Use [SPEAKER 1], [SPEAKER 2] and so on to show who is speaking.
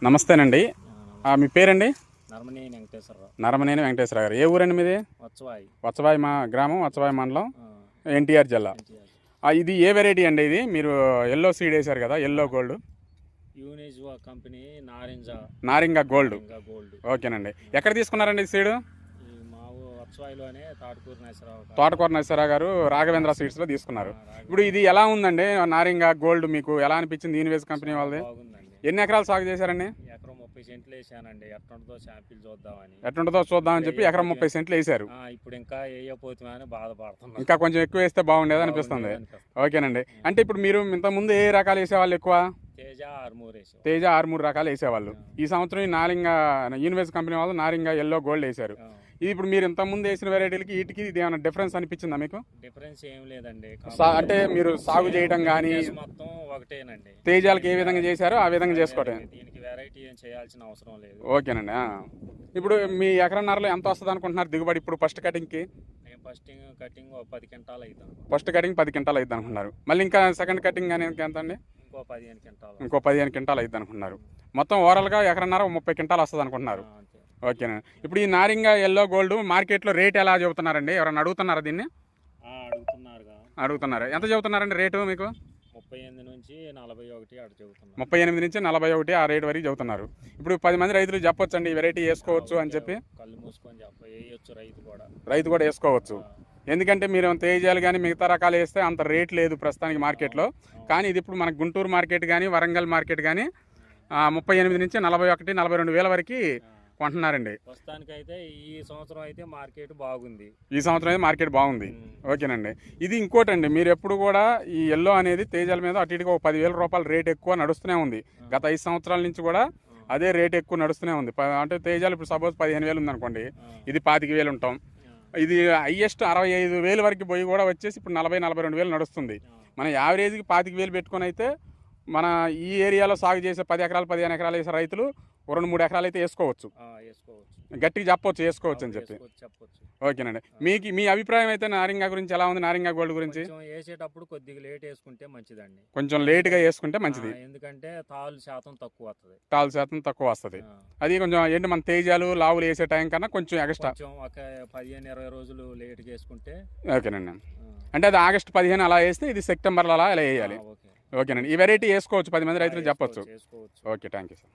[SPEAKER 1] నమస్తేనండి. మీ పేరండి?
[SPEAKER 2] నరమనేని వెంకటేశ్వరరావు.
[SPEAKER 1] నరమనేని వెంకటేశ్వరరావు గారు. ఏ ఊరండి మీది?
[SPEAKER 2] వత్సవాయి.
[SPEAKER 1] వత్సవాయి మా గ్రామం, వత్సవాయి మండలం, ఎన్టీఆర్ జిల్లా. ఇది ఏ వెరైటీ అండి? ఇది మీరు ఎల్లో సీడ్ వేశారు కదా, ఎల్లో గోల్డ్.
[SPEAKER 2] యూనిజ్వా కంపెనీ
[SPEAKER 1] నారింగ గోల్డ్.
[SPEAKER 2] గోల్డ్.
[SPEAKER 1] ఓకేనండి. ఎక్కడ తీసుకున్నారండి సీడ్?
[SPEAKER 2] మా వత్సవాయిలోనే
[SPEAKER 1] తోటకూర నరసరావు గారు రాఘవేంద్ర సీడ్స్లో తీసుకున్నారు. ఇప్పుడు ఇది ఎలా ఉందండి నారింగ గోల్డ్? మీకు ఎలా అనిపించింది? యూనివేస్ కంపెనీ వాళ్ళది. ఎన్ని ఎకరాలు సాగు చేశారండి?
[SPEAKER 2] ఎకరం 30 సెంట్లు వేసానండి. ఎట్టుంటుందో శాంపిల్ చూద్దామని.
[SPEAKER 1] ఎట్టుంటుందో చూద్దామని చెప్పి ఎకరం 30 సెంట్లు వేశారు.
[SPEAKER 2] ఇప్పుడు ఇంకా వేయపోతున్నామని బాధపడుతున్నాను.
[SPEAKER 1] ఇంకా కొంచెం ఎక్కువ వేస్తే బాగుండేది అనిపిస్తుంది. ఓకేనండి. అంటే ఇప్పుడు మీరు ఇంతకుముందు ఏ రకాలు వేసేవాళ్ళు ఎక్కువ? తేజ ఆర్మూర్ రకాలు వేసేవాళ్ళు. ఈ సంవత్సరం ఈ నారింగ యూనివేస్ కంపెనీ వాళ్ళు నారింగ ఎల్లో గోల్డ్ వేశారు. ఇది ఇప్పుడు మీరు ఇంతకుముందు వేసిన వెరైటీలకి వీటికి ఇది ఏమైనా డిఫరెన్స్ అనిపించిందా మీకు?
[SPEAKER 2] డిఫరెన్స్ ఏం లేదండి.
[SPEAKER 1] అంటే మీరు సాగు చేయడం కానీ
[SPEAKER 2] మొత్తం ఒకటేనండి.
[SPEAKER 1] తేజాలకు ఏ విధంగా చేశారో ఆ విధంగా చేసుకోవటం.
[SPEAKER 2] దీనికి వెరైటీ ఏం చేయాల్సిన అవసరం లేదు.
[SPEAKER 1] ఓకేనండి. ఇప్పుడు మీ ఎకరన్నరలో ఎంత వస్తుంది అనుకుంటున్నారు దిగుబడి ఇప్పుడు ఫస్ట్ కటింగ్కి?
[SPEAKER 2] ఫస్ట్ కటింగ్ 10 క్వింటాలు అవుతాం.
[SPEAKER 1] ఫస్ట్ కటింగ్ 10 క్వింటాలు అవుతుంది అనుకున్నారు. మళ్ళీ ఇంకా సెకండ్ కటింగ్ కానీ ఎంత అండి? ఇంకో 15 క్వింటాలు అవుతుంది అనుకున్నారు. మొత్తం ఓవరాల్గా ఎకరన్నర 30 క్వింటాలు వస్తుంది అనుకుంటున్నారు. ఓకేనండి. ఇప్పుడు ఈ నారింగ ఎల్లో గోల్డ్ మార్కెట్లో రేట్ ఎలా చెబుతున్నారండి? ఎవరైనా అడుగుతున్నారా దీన్ని? అడుగుతున్నారు. ఎంత చెబుతున్నారండి రేటు మీకు?
[SPEAKER 2] 38 నుంచి 41
[SPEAKER 1] 38 నుంచి 41 ఆ రేటు వరకు చెబుతున్నారు. ఇప్పుడు 10 మంది రైతులు చెప్పొచ్చండి ఈ వెరైటీ వేసుకోవచ్చు అని చెప్పి?
[SPEAKER 2] కళ్ళు మూసుకొని వేయొచ్చు.
[SPEAKER 1] రైతు కూడా వేసుకోవచ్చు. ఎందుకంటే మీరు తేజాలు కానీ మిగతా రకాలు వేస్తే అంత రేట్ లేదు ప్రస్తుతానికి మార్కెట్లో. కానీ ఇది ఇప్పుడు మన గుంటూరు మార్కెట్ కానీ వరంగల్ మార్కెట్ కానీ 38 నుంచి 41, 42 వేల వరకు కొంటున్నారండి.
[SPEAKER 2] ప్రస్తుతానికైతే ఈ సంవత్సరం అయితే మార్కెట్ బాగుంది.
[SPEAKER 1] ఈ సంవత్సరం అయితే మార్కెట్ బాగుంది. ఓకేనండి. ఇది ఇంకోటండి, మీరు ఎప్పుడు కూడా ఈ ఎల్లో అనేది తేజాల మీద అటు ఇటుగా 10,000 రూపాయల రేట్ ఎక్కువ నడుస్తూనే ఉంది. గత 5 సంవత్సరాల నుంచి కూడా అదే రేట్ ఎక్కువ నడుస్తూనే ఉంది. అంటే తేజాలు ఇప్పుడు సపోజ్ 15,000 ఉందనుకోండి, ఇది 25,000 ఉంటాం. ఇది హైయెస్ట్ 65,000 వరకు పోయి కూడా వచ్చేసి ఇప్పుడు 40-42 వేలు నడుస్తుంది. మన యావరేజ్కి 25,000 పెట్టుకొని అయితే మన ఈ ఏరియాలో సాగు చేసే 10 ఎకరాలు 15 ఎకరాలు వేసే రైతులు 2-3 ఎకరాలు అయితే వేసుకోవచ్చు. గట్టిగా చెప్పొచ్చు వేసుకోవచ్చు అని చెప్పి. ఓకేనండి. మీ అభిప్రాయం అయితే నారింగ గురించి ఎలా ఉంది? నారింగ గోల్డ్ గురించి
[SPEAKER 2] వేసేటప్పుడు కొద్దిగా లేట్ వేసుకుంటే మంచిదండి.
[SPEAKER 1] కొంచెం లేట్గా వేసుకుంటే మంచిది.
[SPEAKER 2] ఎందుకంటే తాలు శాతం
[SPEAKER 1] తక్కువ వస్తుంది. అది కొంచెం ఏంటి మన తేజాలు లావులు వేసే టైం కన్నా కొంచెం ఎక్స్ట్రా
[SPEAKER 2] ఒక 15-20 రోజులు లేట్గా వేసుకుంటే.
[SPEAKER 1] ఓకేనండి. అంటే అది ఆగస్టు 15 అలా వేస్తే ఇది సెప్టెంబర్లో అలా వేయాలి. ఓకేనండి. ఈ వెరైటీ వేసుకోవచ్చు, 10 మంది రైతులు చెప్పొచ్చు. Okay, thank you sir.